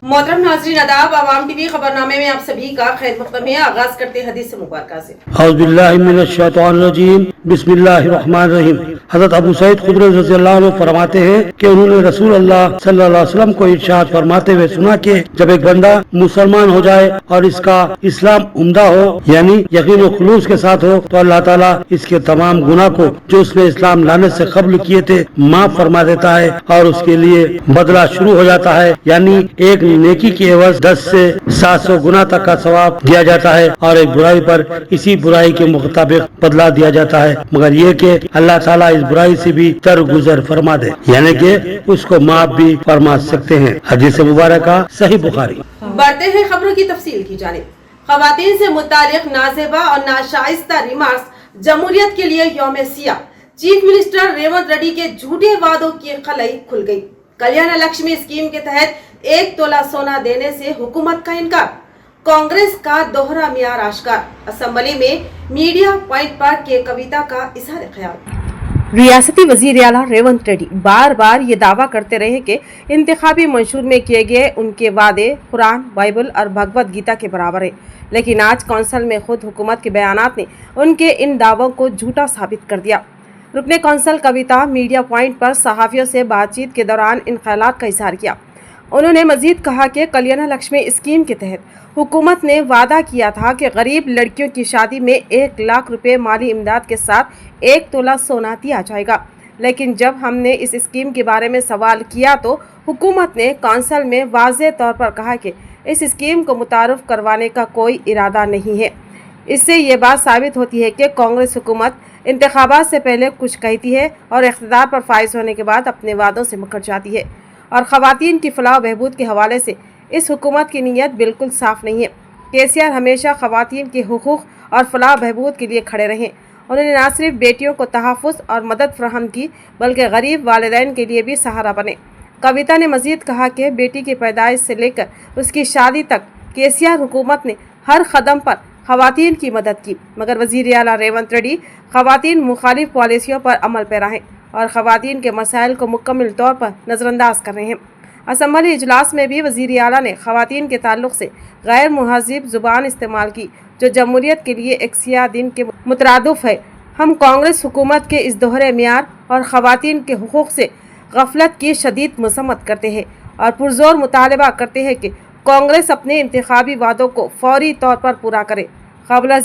मोहतरम नाज़रीन आदाब, आवाम टीवी खबरनामे में आप सभी का खैर मक़दम है। आगाज करते हैं हदीस मुबारका से। औज़ु बिल्लाहि मिनश शैतानिर रजीम, बिस्मिल्लाहिर रहमानिर रहीम। हज़रत अबू सईद खुदरी रज़ियल्लाहु अन्हु फरमाते हैं कि उन्होंने रसूल अल्लाह सल्लल्लाहु अलैहि वसल्लम को इरशाद फरमाते हुए सुना कि जब एक बंदा मुसलमान हो जाए और इसका इस्लाम उम्दा हो, यानी यकीन और खुलूस के साथ हो, तो अल्लाह ताला इसके तमाम गुनाह को जो उसने इस्लाम लाने से कब्ल किए थे माफ फरमा देता है और उसके लिए बदला शुरू हो जाता है, यानी एक नेकी की एवज 10 से 700 गुना तक का सवाब दिया जाता है और एक बुराई पर इसी बुराई के मुताबिक बदला दिया जाता है, मगर ये कि अल्लाह ताला इस बुराई से भी दरगुजर फरमा दे, यानी कि उसको माफ भी फरमा सकते हैं। हदीस मुबारक सही बुखारी। बढ़ते हैं खबरों की तफसील की जानिब। खवातीन से मुतालिक नाजेबा और नाशाइस्ता रिमार्क्स जमहूरियत के लिए यौम सिया। चीफ मिनिस्टर रेवंत रेड्डी के झूठे वादों की खलई खुल गई। कल्याण लक्ष्मी स्कीम के तहत 1 तोला सोना देने से हुकूमत का इनकार। कांग्रेस का दोहरा मियार आश्कार। असेंबली में मीडिया पॉइंट पर के कविता का इजहार ख्याल। रियासती वजीर आला रेवंत रेड्डी बार बार ये दावा करते रहे कि इंतखाबी मंशूर में किए गए उनके वादे कुरान, बाइबल और भगवत गीता के बराबर है, लेकिन आज कौंसिल में खुद हुकूमत के बयानात ने उनके इन दावों को झूठा साबित कर दिया। रुकने कौंसिल कविता मीडिया पॉइंट पर सहाफ़ियों से बातचीत के दौरान इन ख्यालात का इजहार किया। उन्होंने मजीद कहा कि कल्याण लक्ष्मी स्कीम के तहत हुकूमत ने वादा किया था कि गरीब लड़कियों की शादी में 1 लाख रुपए माली इमदाद के साथ 1 तोला सोना दिया जाएगा, लेकिन जब हमने इस स्कीम के बारे में सवाल किया तो हुकूमत ने कौंसिल में वाज़ेह तौर पर कहा कि इस स्कीम को मुतारुफ करवाने का कोई इरादा नहीं है। इससे ये बात साबित होती है कि कांग्रेस हुकूमत इंतखाबात से पहले कुछ कहती है और इख्तिदार पर फाइज होने के बाद अपने वादों से मुकर जाती है, और ख़वातीन की फलाह बहबूद के हवाले से इस हुकूमत की नीयत बिल्कुल साफ़ नहीं है। केसीआर हमेशा ख़वातीन के हुकूक़ और फलाह बहबूद के लिए खड़े रहे। उन्होंने न सिर्फ बेटियों को तहफ़्फ़ुज़ और मदद फराहम की, बल्कि गरीब वालिदैन के लिए भी सहारा बने। कविता ने मज़ीद कहा कि बेटी की पैदाइश से लेकर उसकी शादी तक केसीआर हुकूमत ने हर कदम पर ख़वातीन की मदद की, मगर वज़ीर आला रेवंत रेड्डी ख़वातीन मुखालिफ पॉलिसियों पर अमल पैरा हैं और ख़वातीन के मसाइल को मुकम्मल तौर पर नज़रअंदाज कर रहे हैं। असम्बली इजलास में भी वज़ीर आला ने ख़वातीन के ताल्लुक़ से गैर मुहज़्ज़िब ज़ुबान इस्तेमाल की, जो जमहूरियत के लिए एक सियाह दिन के मुतरादिफ़ है। हम कांग्रेस हुकूमत के इस दोहरे मियार और ख़वातीन के हुकूक़ से गफलत की शदीद मज़म्मत करते हैं और पुरज़ोर मुतालबा करते हैं कि कांग्रेस अपने इंतखाबी वादों को फौरी तौर पर पूरा करे। क़ब्ल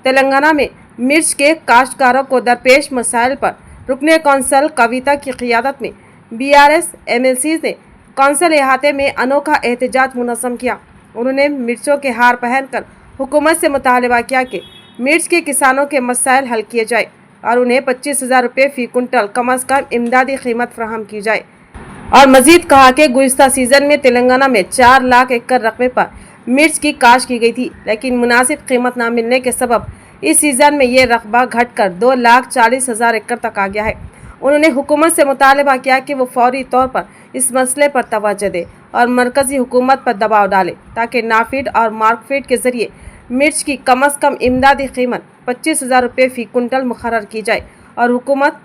तेलंगाना में मिर्च के काश्तकारों को दरपेश मसाइल पर रुकने कौंसिल कविता की क़ियादत में BRS MLCs ने कौंसिल इहाते में अनोखा एहतजाज मुनज़्ज़म किया। उन्होंने मिर्चों के हार पहनकर हुकूमत से मुतालबा किया कि मिर्च के किसानों के मसाइल हल किए जाए और उन्हें 25,000 रुपये फ़ी कुंटल कम अज़ कम इमदादी कीमत फराहम की जाए, और मज़ीद कहा कि गुज़िश्ता सीज़न में तेलंगाना में 4 लाख एकड़ रकबे पर मिर्च की काश्त की गई थी, लेकिन मुनासिब कीमत न मिलने के सबब इस सीज़न में ये रकबा घटकर 2,40,000 एकड़ तक आ गया है। उन्होंने हुकूमत से मुतालबा किया कि वो फौरी तौर पर इस मसले पर तवज्जो दे और मरकज़ी हुकूमत पर दबाव डाले, ताकि नाफिड और मार्कफेड के ज़रिए मिर्च की कम अज़ कम इमदादी कीमत 25,000 रुपये फ़ी कुंटल मुकर्रर की जाए और हुकूमत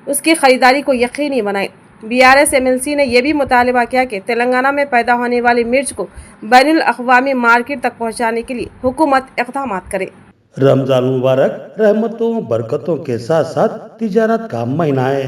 उसकी ख़रीदारी को यकीनी बनाए। BRS MLC ने यह भी मुतालबा किया कि तेलंगाना में पैदा होने वाली मिर्च को बैनुल अक़वामी मार्केट तक पहुँचाने के लिए हुकूमत इक़दाम करे। रमजान मुबारक रहमतों बरकतों के साथ साथ तिजारत का महीना है।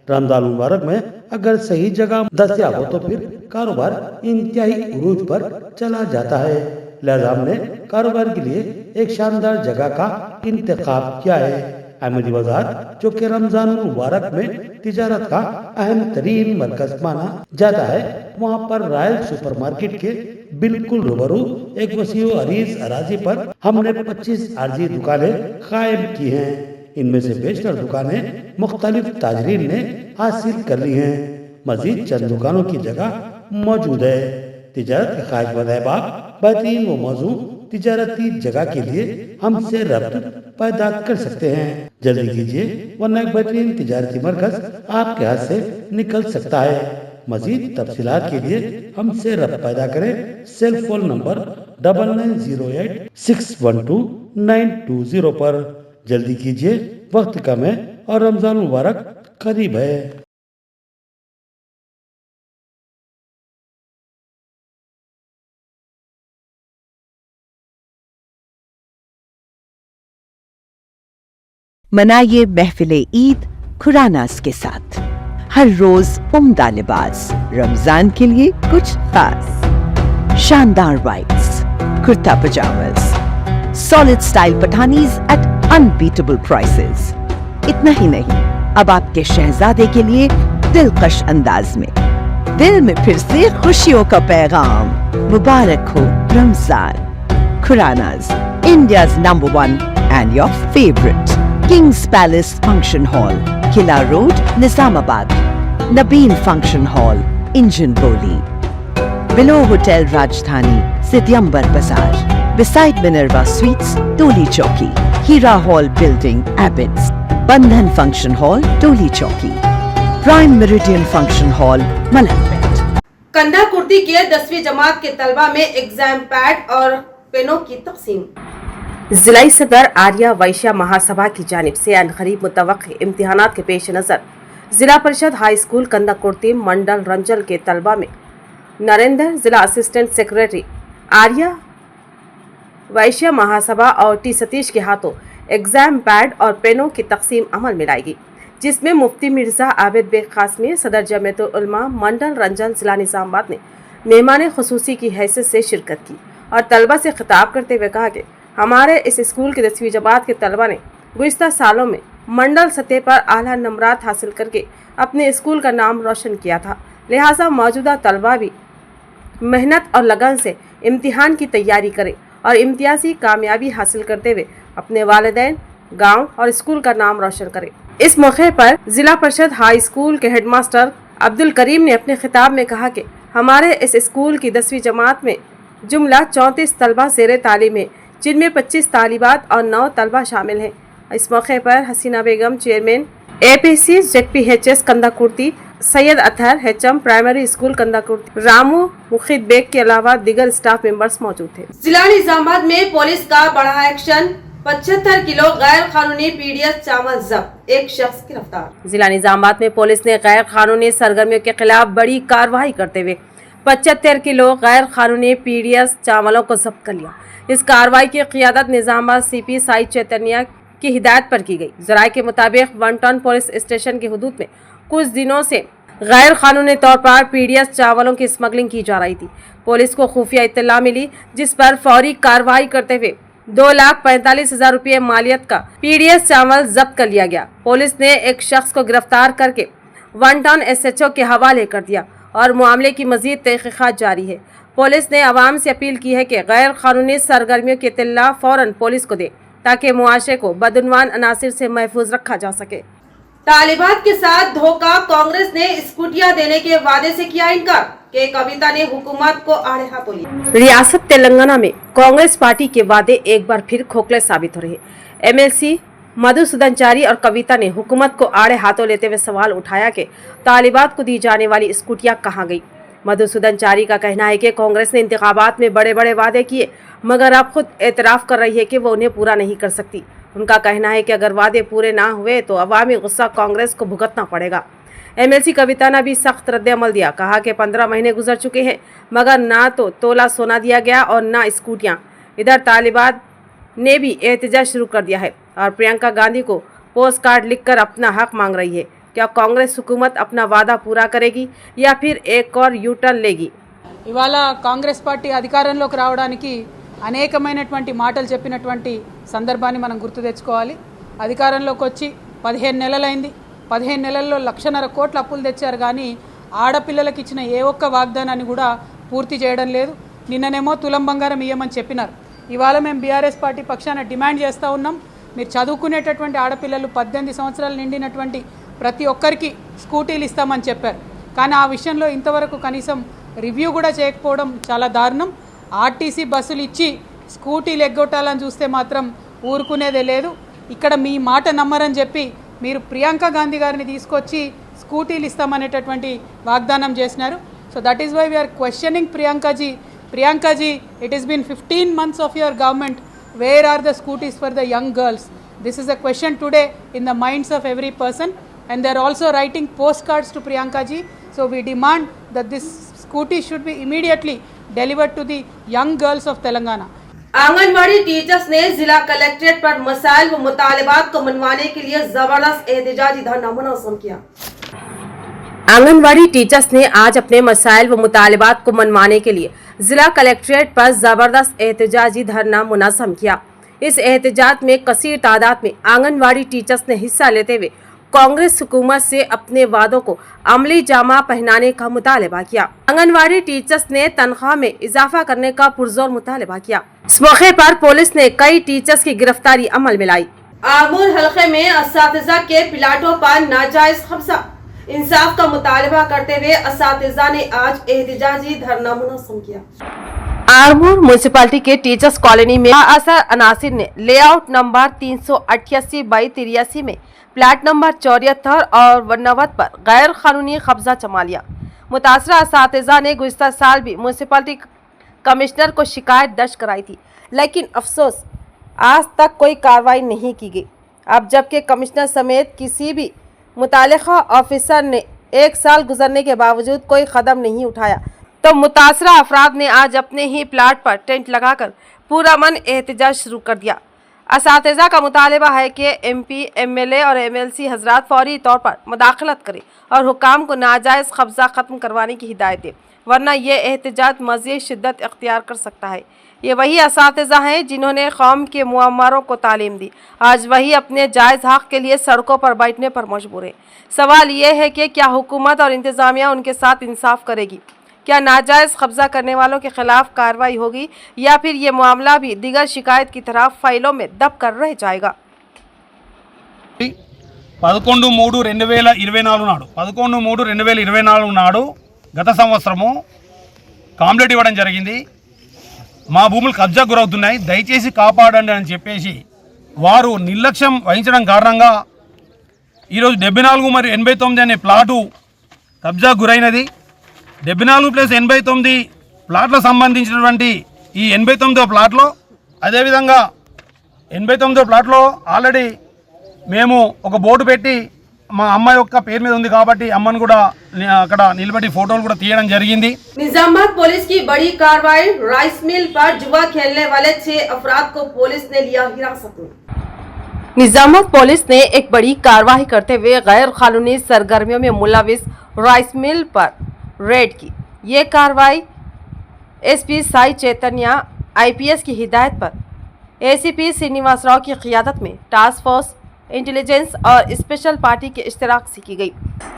रमजान मुबारक में अगर सही जगह दस्तयाब हो तो फिर कारोबार इंतहाई उरूज पर चला जाता है। लिहाजा हमने कारोबार के लिए एक शानदार जगह का इंतखाब किया है। अहमदी बाजार, जो कि रमजान मुबारक में तिजारत का अहम तरीन मरकज माना जाता है, वहाँ पर रॉयल सुपरमार्केट के बिल्कुल रूबरू एक वसीओ अरीज अराजी पर हमने 25 आरजी दुकानें कायम की हैं। इनमें से बेशतर दुकानें मुख्तलिफ ताजरीन ने हासिल कर ली हैं। मजीद चंद दुकानों की जगह मौजूद है। तिजारत के ख्वाहिशमंद अहबाब बेहतरीन व मौजू तिजारती जगह के लिए हमसे रब्त पैदा कर सकते हैं। जल्दी कीजिए, वरना एक बेहतरीन तिजारती मरकज आपके हाथ से निकल सकता है। मजीद तफसीलात के लिए हमसे रब्त पैदा करें। सेल फोन नंबर 9908 612 920 पर। जल्दी कीजिए, वक्त कम है और रमजान मुबारक करीब है। मनाइए महफिल ईद खुरानास के साथ। हर रोज उम्दा लिबास, रमजान के लिए कुछ खास। शानदार whites, kurta pyjamas, solid style Pathanis at unbeatable prices. इतना ही नहीं, अब आपके शहजादे के लिए दिलकश अंदाज में दिल में फिर से खुशियों का पैगाम। मुबारक हो Ramzan. Khuranas, India's #1 and your favorite. King's Palace Function Hall, Kila Road, Nizamabad. Nabeen Function Hall, Injin Boli. Below Hotel Rajdhani, Sidyambar Bazaar. Beside Minerva Suites, Toli Chowki. Hira Hall Building, Abbots. Bandhan Function Hall, Toli Chowki. Prime Meridian Function Hall, Malakpet. कंधा कुर्ती के 10वीं जमात के तलबा में exam pad और पेनों की तकसीम। जिलाई सदर आर्या वैश्य महासभा की जानिब से अनकरीब मुतवक्की इम्तिहानात के पेश नज़र जिला परिषद हाई स्कूल कंधा कुर्ती मंडल रंजल के तलबा में नरेंद्र, जिला असिस्टेंट सेक्रेटरी आर्या वैश्य महासभा और टी सतीश के हाथों एग्जाम पैड और पेनों की तकसीम अमल में लाएगी, जिसमें मुफ्ती मिर्जा आबिद बेग कासमी, सदर जमीयतुल उलमा मंडल रंजल जिला निजामाबाद ने मेहमान खुसूसी की हैसियत से शिरकत की और तलबा से खिताब करते हुए कहा कि हमारे इस स्कूल की 10वीं जमात के तलबा ने गुज़िश्ता सालों में मंडल सतह पर आला नंबरात हासिल करके अपने स्कूल का नाम रोशन किया था, लिहाजा मौजूदा तलबा भी मेहनत और लगन से इम्तिहान की तैयारी करें और इम्तियाजी कामयाबी हासिल करते हुए अपने वालिदैन, गांव और स्कूल का नाम रोशन करें। इस मौके पर जिला परिषद हाई स्कूल के हेडमास्टर अब्दुल करीम ने अपने खिताब में कहा कि हमारे इस स्कूल की 10वीं जमात में जुमला 34 तलबा ज़ेर तालीम है, जिनमें 25 तालिबात और 9 तलबा शामिल हैं। इस मौके पर हसीना बेगम चेयरमैन APC ZPHS कंधा kurti, Syed Athar HM primary school कंधा कुर्ती, रामू मुखिद बेग के अलावा दीगर स्टाफ मेंबर्स मौजूद थे। जिला निजामाबाद में पुलिस का बड़ा एक्शन, 75 किलो गैर कानूनी PDS चावल जब्त, एक शख्स गिरफ्तार। जिला निजामाबाद में पुलिस ने गैर कानूनी सरगर्मियों के खिलाफ बड़ी कार्रवाई करते हुए 75 किलो गैर कानूनी PDS चावलों को जब्त कर लिया। इस कार्रवाई की क़ियादत निजामाबाद CP साई चैतन्य की हिदायत पर की गई। ज़राए के मुताबिक 1 टन पुलिस स्टेशन की हदूद में कुछ दिनों से गैर कानूनी तौर पर PDS चावलों की स्मगलिंग की जा रही थी। पुलिस को खुफिया इत्तला मिली, जिस पर फौरी कार्रवाई करते हुए 2,45,000 रुपये मालियत का PDS चावल जब्त कर लिया गया। पुलिस ने एक शख्स को गिरफ्तार करके 1 टन SHO के हवाले कर दिया और मामले की मजीद तहकीकात जारी है। पुलिस ने आवाम से अपील की है कि गैर कानूनी सरगर्मियों की इत्तला फौरन पुलिस को दे, ताकि मुआशरे को बदउनवान अनासिर से महफूज रखा जा सके। तालिबात के साथ धोखा, कांग्रेस ने स्कूटियां देने के वादे से किया इनकार के कविता ने हुकूमत को आड़े हाथों लिया। रियासत तेलंगाना में कांग्रेस पार्टी के वादे एक बार फिर खोखले साबित हो रहे। MLC मधुसूदनचारी और कविता ने हुकूमत को आड़े हाथों लेते हुए सवाल उठाया कि तालिबात को दी जाने वाली स्कूटियां कहां गई। मधुसूदनचारी का कहना है कि कांग्रेस ने इंतखाबात में बड़े बड़े वादे किए, मगर अब खुद एतराफ़ कर रही है कि वो उन्हें पूरा नहीं कर सकती। उनका कहना है कि अगर वादे पूरे ना हुए तो अवामी गुस्सा कांग्रेस को भुगतना पड़ेगा। MLC कविता ने भी सख्त रद्द-ए-अमल दिया, कहा कि 15 महीने गुजर चुके हैं मगर ना तो तोला सोना दिया गया और ना स्कूटियाँ। इधर तालिबात ने भी एहतजाज शुरू कर दिया है और प्रियंका गांधी को पोस्ट कार्ड लिखकर अपना हक मांग रही है। क्या कांग्रेस हुकूमत अपना वादा पूरा करेगी या फिर एक और यू टर्न लेगी? ఇవాళ కాంగ్రెస్ పార్టీ అధికారంలోకి రావడానికి అనేకమైనటువంటి మాటలు చెప్పినటువంటి సందర్భాన్ని మనం గుర్తు తెచ్చుకోవాలి. అధికారంలోకి వచ్చి 15 నెలలైంది. 15 నెలల్లో 1,50,000 కోట్ల అప్పులు తెచ్చారు, కానీ ఆడపిల్లలకు ఇచ్చిన ఏ ఒక్క వాగ్దానాన్ని కూడా పూర్తి చేయడం లేదు. నిన్ననేమో తులం బంగారం ఇయ్యమని చెప్పినారు. ఇవాళ మేము బీఆర్ఎస్ పార్టీ పక్షాన డిమాండ్ చేస్తూ ఉన్నాం, మీరు చదువుకునేటటువంటి ఆడపిల్లలు 18 సంవత్సరాలు నిండినటువంటి ప్రతి ఒక్కరికి స్కూటీలు ఇస్తామని చెప్పారు, కానీ ఆ విషయంలో ఇంతవరకు కనీసం రివ్యూ కూడా చేయకపోవడం చాలా దారుణం. ఆర్టీసీ బస్సులు ఇచ్చి స్కూటీలు ఎగ్గొట్టాలని చూస్తే మాత్రం ఊరుకునేదే లేదు. ఇక్కడ మీ మాట నమ్మరని చెప్పి మీరు ప్రియాంక గాంధీ గారిని తీసుకొచ్చి స్కూటీలు ఇస్తామనేటటువంటి వాగ్దానం చేసినారు. So that is why we are questioning Priyanka ji, it is been 15 months of your government. Where are the scooties for the young girls? This is a question today in the minds of every person, and they are also writing postcards to Priyanka ji. So we demand that this scooty should be immediately delivered to the young girls of Telangana. Anganwadi teachers ने जिला collectorate पर मसाइल व मुतालिबात को मनवाने के लिए जबरदस्त एहतजाजी धरना मुनज़्ज़म किया। आंगनवाड़ी टीचर्स ने आज अपने मसाइल व मुतालिबात को मनवाने के लिए जिला कलेक्ट्रेट पर जबरदस्त एहतजाजी धरना मुनज़्ज़म किया। इस एहतजाज में कसीर तादाद में आंगनवाड़ी टीचर्स ने हिस्सा लेते हुए कांग्रेस हुकूमत से अपने वादों को अमली जामा पहनाने का मुतालबा किया। आंगनवाड़ी टीचर्स ने तनख्वाह में इजाफा करने का पुरजोर मुतालबा किया। इस मौके पर पुलिस ने कई टीचर्स की गिरफ्तारी अमल में लाई। आरमूर हलके में असातिज़ा के प्लाटों पर नाजायज कब्जा, इंसाफ का मुतालबा करते हुए असातिज़ा ने आज एहतजाजी धरना मुनज़्ज़म किया। आरमूर म्यूनसिपालिटी के टीचर्स कॉलोनी में असर अनासिर ने लेआउट नंबर 388/83 में प्लाट नंबर 74 और 90 पर गैर कानूनी कब्जा जमा लिया। मुतासरा असातिज़ा ने गुज़िश्ता साल भी म्यूनसिपालिटी कमिश्नर को शिकायत दर्ज कराई थी, लेकिन अफसोस आज तक कोई कार्रवाई नहीं की गई। अब जबकि कमिश्नर समेत किसी भी मुतालिका ऑफिसर ने 1 साल गुजरने के बावजूद कोई कदम नहीं उठाया, तो मुतासरा अफराद ने आज अपने ही प्लाट पर टेंट लगाकर पूरा मन एहतजाज शुरू कर दिया। असातिज़ा का मुतालबा है कि MP, MLA और MLC हजरात फौरी तौर पर मुदाखलत करें और हुकाम को नाजायज़ कब्ज़ा ख़त्म करवाने की हिदायत दें, वरना ये एहतजाज मज़ीद शिद्दत इख्तियार कर सकता है। ये वही असातिज़ा हैं जिन्होंने कौम के मुअम्मरों को तालीम दी, आज वही अपने जायज़ हक़ के लिए सड़कों पर बैठने पर मजबूर है। सवाल ये है कि क्या हुकूमत और इंतज़ामिया उनके साथ इंसाफ करेगी? क्या नाजायज़ कब्ज़ा करने वालों के खिलाफ कार्रवाई होगी या फिर ये मामला भी दिगर शिकायत की तरह फाइलों में दब कर रह जाएगा? 11/3/2024 నాడు గత సంవత్సరము కాంప్లైంట్ ఇవ్వడం జరిగింది. మా భూములు కబ్జా గురవుతున్నాయి, దయచేసి కాపాడండి అని చెప్పేసి వారు నిర్లక్ష్యం వహించడం కారణంగా ఈరోజు 74 మరియు 89 అనే ప్లాటు కబ్జా గురైనది. 74+89 ప్లాట్లకు సంబంధించినటువంటి ఈ 89వ ప్లాట్లో, అదేవిధంగా 89వ ప్లాట్లో ఆల్రెడీ మేము ఒక బోర్డు పెట్టి మా అమ్మ యొక్క పేరు మీద ఉంది కాబట్టి అమ్మను కూడా అక్కడ నిలబెట్టి ఫోటోలు కూడా తీయడం జరిగింది. निजामाबाद पुलिस की बड़ी कार्रवाई, राइस मिल पर जुआ खेलने वाले 6 अफराद को पुलिस ने लिया हिरासत में। निजामाबाद पुलिस ने एक बड़ी कार्रवाई करते हुए गैर कानूनी सरगर्मियों में मुलविस राइस मिल पर रेड की। ये कार्रवाई SP साई चैतन्य IPS की हिदायत पर ACP श्रीनिवास राव की क़ियादत में टास्क फोर्स इंटेलिजेंस और स्पेशल पार्टी के इश्तिराक से की गई।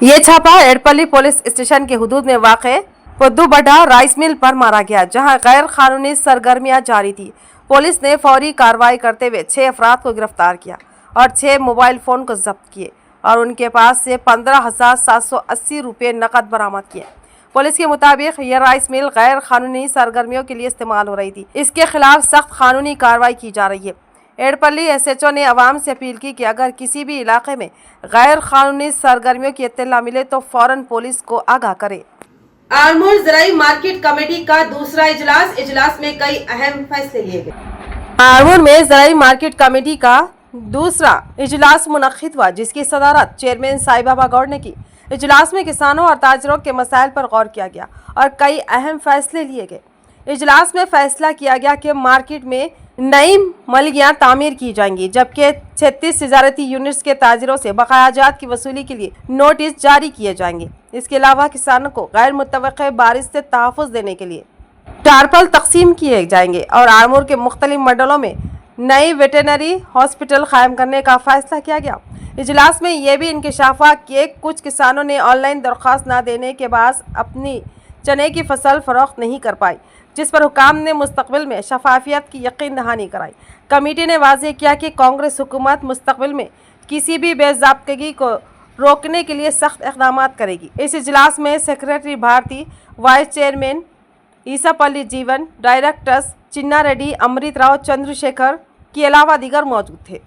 ये छापा एडपल्ली पुलिस स्टेशन के हुदूद में वाक़े पुद्दुबड्डा राइस मिल पर मारा गया, जहां गैर कानूनी सरगर्मियां जारी थी। पुलिस ने फौरी कार्रवाई करते हुए 6 अफराद को गिरफ्तार किया और 6 मोबाइल फ़ोन को जब्त किए और उनके पास से 15,780 रुपये नकद बरामद किए। पुलिस के मुताबिक यह राइस मिल गैर कानूनी सरगर्मियों के लिए इस्तेमाल हो रही थी। इसके खिलाफ सख्त कानूनी कार्रवाई की जा रही है। एडपल्ली SHO ने अवाम से अपील की कि अगर किसी भी इलाके में गैर कानूनी सरगर्मियों की इत्तला मिले तो फौरन पुलिस को आगाह करे। आरमूर ज़राई मार्केट कमेटी का दूसरा इजलास में कई अहम फैसले लिए गए। आरमूर में ज़राई मार्केट कमेटी का दूसरा इजलास मुनक़िद हुआ, जिसकी सदारत चेयरमैन साई बाबा गौड़ ने की। इजलास में किसानों और ताजरों के मसाइल पर गौर किया गया और कई अहम फैसले लिए गए। इजलास में फैसला किया गया कि मार्केट में नई मलियाँ तामीर की जाएंगी, जबकि 36 तिजारती यूनिट्स के ताजिरों से बकायाजात की वसूली के लिए नोटिस जारी किए जाएंगे। इसके अलावा किसानों को गैर मुतवक्के बारिश से तहफ़्फ़ुज़ देने के लिए टारपल तकसीम किए जाएंगे और आरमूर के मुख्तलिफ मंडलों में नई वेटरनरी हॉस्पिटल कायम करने का फैसला किया गया। इजलास में यह भी इंकशाफ हुआ कि कुछ किसानों ने ऑनलाइन दरख्वास्त न देने के बाद अपनी चने की फसल फरोख्त नहीं कर पाई, जिस पर हुकाम ने मुस्तकबिल में शफाफियत की यकीन दहानी कराई। कमेटी ने वाज़ेह किया कि कांग्रेस हुकूमत मुस्तकबिल में किसी भी बेज़ाब्तगी को रोकने के लिए सख्त इक़दाम करेगी। इस इजलास में सेक्रेटरी भारती, वाइस चेयरमैन ईसापल्ली जीवन, डायरेक्टर्स चिन्ना रेड्डी, अमृत राव, चंद्रशेखर के अलावा दीगर मौजूद थे।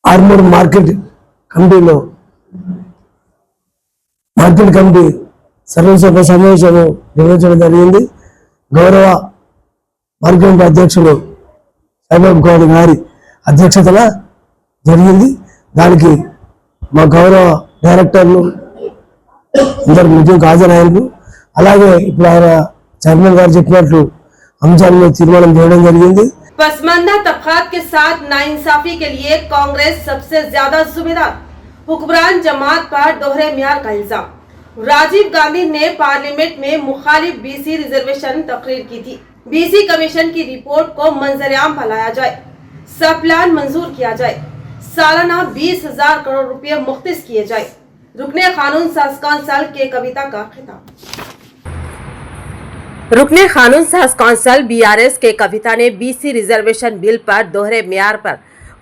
आर्मूर మార్కెట్ కమిటీలో మార్కెట్ కమిటీ సర్వసభ సమావేశం నిర్వహించడం జరిగింది. గౌరవ మార్కెట్ అధ్యక్షులు సాయిబాబా గౌడ్ గారి అధ్యక్షతన జరిగింది. దానికి మా గౌరవ డైరెక్టర్లు అందరూ ముఖ్యంగా హాజరయ్యారు. అలాగే ఇప్పుడు ఆయన చైర్మన్ గారు చెప్పినట్లు అంశాలను తీర్మానం చేయడం జరిగింది. पसमानदा तबकात के साथ नाइंसाफी के लिए कांग्रेस सबसे ज्यादा जिम्मेदार, हुक्मरान जमात पर दोहरे म्यार का इल्जाम। राजीव गांधी ने पार्लियामेंट में मुखालिफ बीसी रिजर्वेशन तकरीर की थी। बीसी कमीशन की रिपोर्ट को मंजरेआम पर लाया जाए, सब प्लान मंजूर किया जाए, सालाना 20,000 करोड़ रुपए मुख्तिस किए जाए। रुकने कानून साज कौंसिल के कविता का खिताब। रुकने कानून साज कौंसिल बीआरएस के कविता ने बीसी रिजर्वेशन बिल पर दोहरे म्यार पर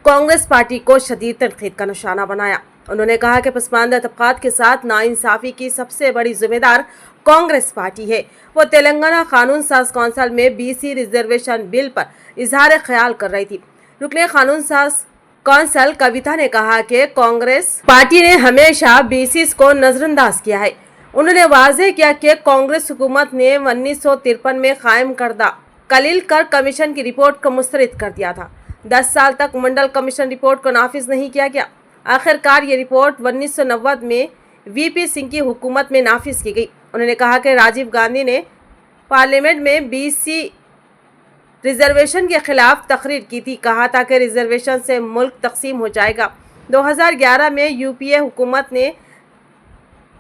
कांग्रेस पार्टी को शदीद तनकीद का निशाना बनाया। उन्होंने कहा कि पसमानदा तबकात के साथ नाइंसाफी की सबसे बड़ी जिम्मेदार कांग्रेस पार्टी है। वो तेलंगाना कानून साज कौंसिल में बीसी रिजर्वेशन बिल पर इजहार ख्याल कर रही थी। रुकने कानून साज कौंसिल कविता ने कहा कि कांग्रेस पार्टी ने हमेशा बीसीस को नजरअंदाज किया है। उन्होंने वाज़ेह किया कि कांग्रेस हुकूमत ने 1953 में कायम करदा कलील कर कमीशन की रिपोर्ट को मुस्तरद कर दिया था। 10 साल तक मंडल कमीशन रिपोर्ट को नाफिज नहीं किया गया। आखिरकार ये रिपोर्ट 1990 में वीपी सिंह की हुकूमत में नाफिज की गई। उन्होंने कहा कि राजीव गांधी ने पार्लियामेंट में बीसी रिजर्वेशन के खिलाफ तकरीर की थी, कहा था कि रिजर्वेशन से मुल्क तकसीम हो जाएगा। 2011 में यूपीए हुकूमत ने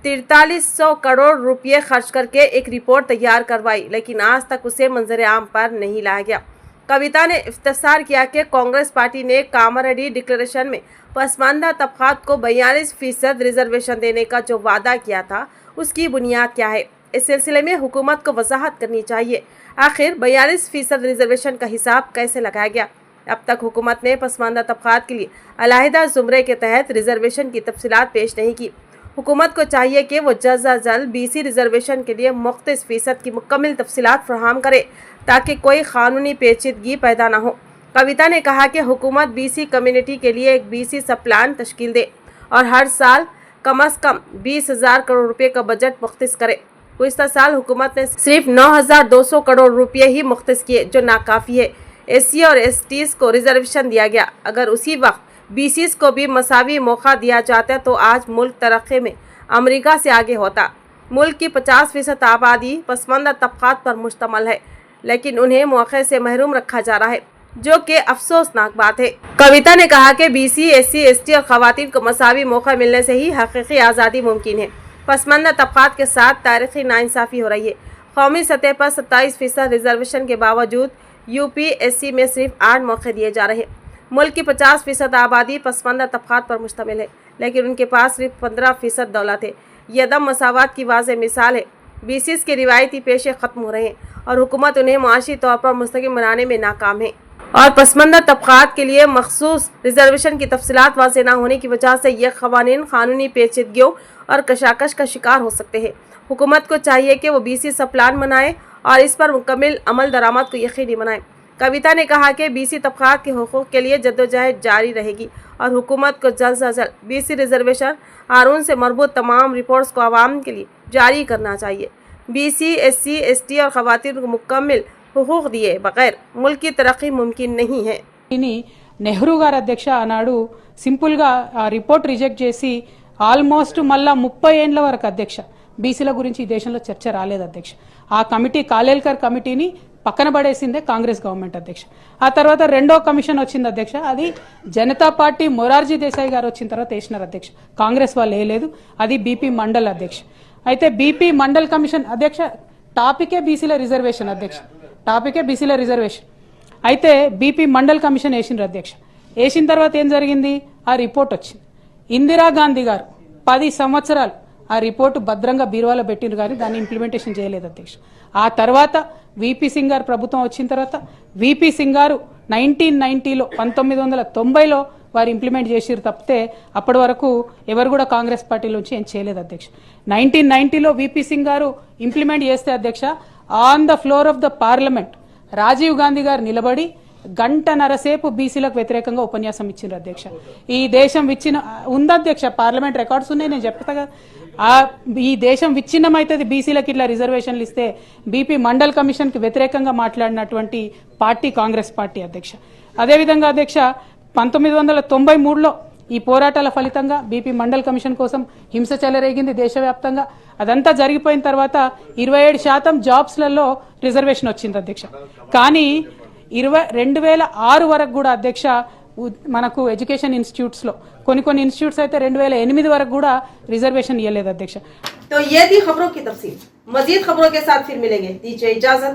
4300 करोड़ रुपये खर्च करके एक रिपोर्ट तैयार करवाई, लेकिन आज तक उसे मंजर आम पर नहीं लाया गया। कविता ने इफ्तिसार किया कि कांग्रेस पार्टी ने कामारेड्डी डिक्लेरेशन में पसमानदा तबकात को 42% रिजर्वेशन देने का जो वादा किया था, उसकी बुनियाद क्या है। इस सिलसिले में हुकूमत को वजाहत करनी चाहिए, आखिर 42% रिजर्वेशन का हिसाब कैसे लगाया गया। अब तक हुकूमत ने पसमानदा तबकात के लिए अलहदा ज़ुमरे के तहत रिजर्वेशन की तफसीलात पेश नहीं की। हुकूमत को चाहिए कि वो जल्द अज जल्द बीसी रिजर्वेशन के लिए मुख्तस फीसद की मुकम्मल तफसीलात फराहम करे, ताकि कोई कानूनी पेचीदगी पैदा न हो। कविता ने कहा कि हुकूमत बीसी कम्युनिटी के लिए एक बीसी सब प्लान तश्कील दे और हर साल कम अज़ कम 20,000 करोड़ रुपये का बजट मुख्तिस करे। गुज़िश्ता साल हुकूमत ने सिर्फ 9,200 करोड़ रुपये ही मुख्तिस किए, जो नाकाफ़ी है। एससी और एसटीज़ को रिजर्वेशन दिया गया। अगर उसी वक्त बीसीस को भी मसावी मौका दिया जाता तो आज मुल्क तरक्की में अमेरिका से आगे होता। मुल्क की 50% आबादी पसमानदा तबकात पर मुश्तमल है, लेकिन उन्हें मौके से महरूम रखा जा रहा है, जो कि अफसोसनाक बात है। कविता ने कहा कि बीसी, एससी, एसटी और खवातीन को मसावी मौका मिलने से ही हकीकी आज़ादी मुमकिन है। पसमानदा तबकात के साथ तारीखी नाइंसाफ़ी हो रही है। कौमी सतह पर 27% रिजर्वेशन के बावजूद यूपी एससी में सिर्फ 8 मौके दिए जा रहे हैं। मुल्क की 50% आबादी पसमानदा तबकात पर मुश्तमिल है, लेकिन उनके पास सिर्फ 15% दौलत है। यह दम मसावत की वाज़ेह मिसाल है। बीसीस के रिवायती पेशे ख़त्म हो रहे हैं और हुकूमत उन्हें माशी तौर पर मुस्तकिल बनाने में नाकाम है। और पसमानदा तबकात के लिए मखसूस रिजर्वेशन की तफसीलात वाज़ेह न होने की वजह से यह क़वानीन क़ानूनी पेचीदगियों और कशाकश का शिकार हो सकते हैं। हुकूमत को चाहिए कि वो बीसी सब प्लान बनाए और इस पर मुकम्मल अमल दरामद को यकीनी बनाए। कविता ने कहा कि बीसी तबकात के हुकूक़ के लिए जद्दोजहद जारी रहेगी और हुकूमत को जल्द से जल्द बीसी रिजर्वेशन और उनसे मरबूत तमाम रिपोर्ट्स को आवाम के लिए जारी करना चाहिए। बीसी, एससी, एसटी और ख़वातीन को मुकम्मल हुकूक़ दिए बगैर मुल्क की तरक्की मुमकिन नहीं है। నెహ్రూ గారు అధ్యక్ష ఆనాడు సింపుల్గా ఆ రిపోర్ట్ రిజెక్ట్ చేసి ఆల్మోస్ట్ మళ్ళా 30 ఏండ్ల వరకు అధ్యక్ష బీసీల గురించి ఈ దేశంలో చర్చ రాలేదు అధ్యక్ష. ఆ కమిటీ కాలేల్కర్ కమిటీని పక్కన పడేసిందే కాంగ్రెస్ గవర్నమెంట్ అధ్యక్ష. ఆ తర్వాత రెండో కమిషన్ వచ్చింది అధ్యక్ష, అది జనతా పార్టీ మొరార్జీ దేశాయ్ గారు వచ్చిన తర్వాత వేసినారు అధ్యక్ష. కాంగ్రెస్ వాళ్ళు వేయలేదు, అది బీపీ మండల్ అధ్యక్ష. అయితే బీపీ మండల్ కమిషన్ అధ్యక్ష టాపికే బీసీల రిజర్వేషన్ అధ్యక్ష, టాపికే బీసీల రిజర్వేషన్. అయితే బీపీ మండల్ కమిషన్ వేసినారు అధ్యక్ష. వేసిన తర్వాత ఏం జరిగింది, ఆ రిపోర్ట్ వచ్చింది. ఇందిరాగాంధీ గారు 10 సంవత్సరాలు ఆ రిపోర్టు భద్రంగా బీరువాలో పెట్టినారు, కానీ దాన్ని ఇంప్లిమెంటేషన్ చేయలేదు అధ్యక్ష. ఆ తర్వాత వీపీ సింగ్ గారు ప్రభుత్వం వచ్చిన తర్వాత వీపీ సింగ్ గారు 1990లో వారు ఇంప్లిమెంట్ చేసిరు తప్పితే అప్పటి వరకు ఎవరు కూడా కాంగ్రెస్ పార్టీలోంచి ఏం చేయలేదు అధ్యక్ష. 1990లో వీపీ సింగ్ గారు ఇంప్లిమెంట్ చేస్తే అధ్యక్ష on the floor of the parliament Rajiv Gandhi గారు నిలబడి గంటన్నరసేపు బీసీలకు వ్యతిరేకంగా ఉపన్యాసం ఇచ్చిండ్రు అధ్యక్ష. ఈ దేశం ఉందధ్యక్ష, పార్లమెంట్ రికార్డ్స్ ఉన్నాయి, నేను చెప్తా కదా. ఈ దేశం విచ్ఛిన్నమైతుంది బీసీలకు ఇట్లా రిజర్వేషన్లు ఇస్తే. బీపీ మండల్ కమిషన్కి వ్యతిరేకంగా మాట్లాడినటువంటి పార్టీ కాంగ్రెస్ పార్టీ అధ్యక్ష. అదేవిధంగా అధ్యక్ష 1993లో ఈ పోరాటాల ఫలితంగా బీపీ మండల్ కమిషన్ కోసం హింస చెలరేగింది దేశవ్యాప్తంగా. అదంతా జరిగిపోయిన తర్వాత 27% జాబ్స్లలో రిజర్వేషన్ వచ్చింది అధ్యక్ష. కానీ 2006 వరకు కూడా అధ్యక్ష మనకు ఎడ్యుకేషన్ ఇన్స్టిట్యూట్స్లో కొన్ని ఇన్స్టిట్యూట్స్ అయితే 2008 వరకు కూడా రిజర్వేషన్ ఇవ్వలేదు అధ్యక్ష. तो ये थी खबरों की तफसील. मजीद खबरों के साथ फिर मिलेंगे. दीजिए इजाजत.